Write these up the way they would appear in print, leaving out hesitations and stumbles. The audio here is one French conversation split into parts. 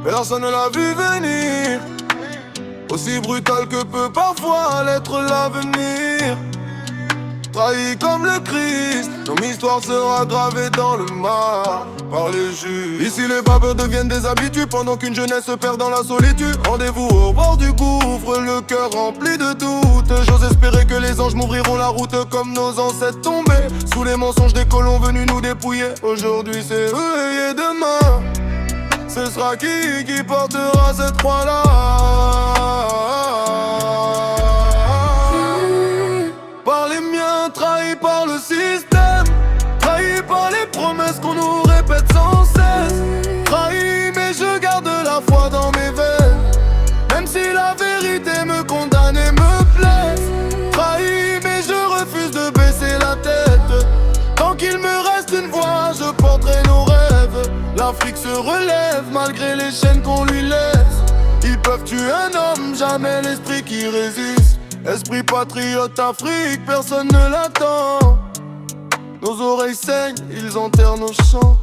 Personne ne l'a vu venir. Aussi brutal que peut parfois l'être l'avenir. Trahi comme le Christ, notre histoire sera gravée dans le mar par les juges. Ici les babeurs deviennent des habitués pendant qu'une jeunesse se perd dans la solitude. Rendez-vous au bord du gouffre, le cœur rempli de doutes. J'ose espérer que les anges m'ouvriront la route comme nos ancêtres tombés sous les mensonges des colons venus nous dépouiller. Aujourd'hui c'est eux et demain ce sera qui portera cette croix-là. Par les miens, trahis par le système, trahis par les promesses qu'on nous répète sans cesse. Trahis mais je garde la foi dans mes veines, même si la vérité me condamne et me blesse. Trahis mais je refuse de baisser la tête. Tant qu'il me reste une voix, je porterai nos rêves. L'Afrique se relève malgré les chaînes qu'on lui laisse. Ils peuvent tuer un homme, jamais l'esprit qui résiste. Esprit patriote Afrique, personne ne l'attend. Nos oreilles saignent, ils enterrent nos chants.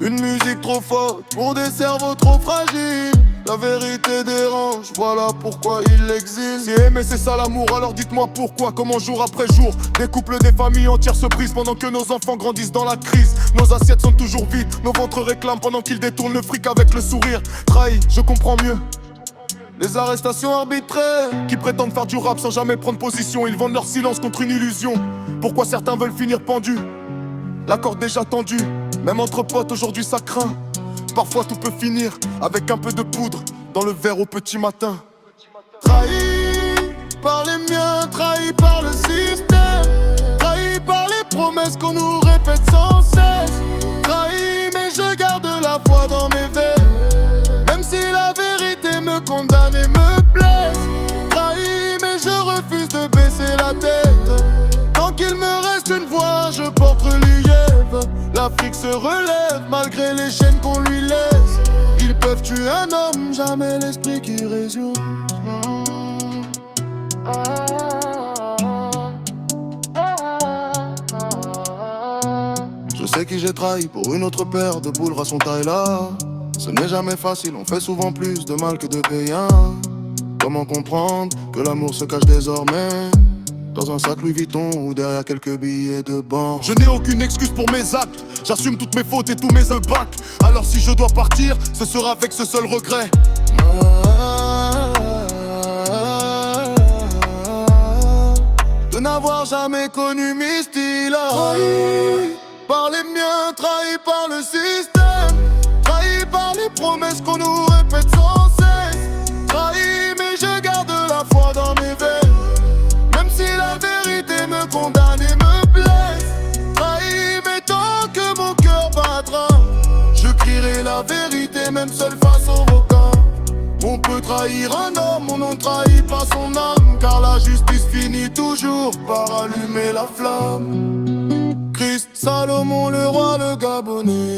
Une musique trop forte pour des cerveaux trop fragiles. La vérité dérange, voilà pourquoi il existe. Si aimer c'est ça l'amour, alors dites-moi pourquoi. Comment jour après jour, des couples, des familles entières se brisent pendant que nos enfants grandissent dans la crise. Nos assiettes sont toujours vides, nos ventres réclament pendant qu'ils détournent le fric avec le sourire. Trahi, je comprends mieux les arrestations arbitraires qui prétendent faire du rap sans jamais prendre position. Ils vendent leur silence contre une illusion. Pourquoi certains veulent finir pendus? La corde déjà tendue, même entre potes aujourd'hui ça craint. Parfois tout peut finir avec un peu de poudre dans le verre au petit matin. Trahi par les miens, trahi par le système, trahi par les promesses qu'on nous répète sans cesse. Trahi mais je garde la foi dans mes veines, même si la vérité me condamne et me blesse. Trahi mais je refuse de baisser la tête. Tant qu'il me reste une voix, je porte relief. L'Afrique se relève malgré les chaînes qu'on lui laisse. Ils peuvent tuer un homme, jamais l'esprit qui résume. Je sais qui j'ai trahi pour une autre paire de boules ras son taille là. Ce n'est jamais facile, on fait souvent plus de mal que de bien. Comment comprendre que l'amour se cache désormais dans un sac Louis Vuitton ou derrière quelques billets de banque. Je n'ai aucune excuse pour mes actes, j'assume toutes mes fautes et tous mes impacts. Alors si je dois partir, ce sera avec ce seul regret. De n'avoir jamais connu mes styles. Trahi par les miens, trahi par le système, trahi par les promesses qu'on nous répète sans cesse. Trahi mais je garde la foi dans mes veines, même si la vérité me condamne et me blesse. Trahi mais tant que mon cœur battra, je crierai la vérité même seul face au volcan. On peut trahir un homme, on ne trahit pas son âme, car la justice finit toujours par allumer la flamme. Christ, Salomon, le roi, le Gabonais,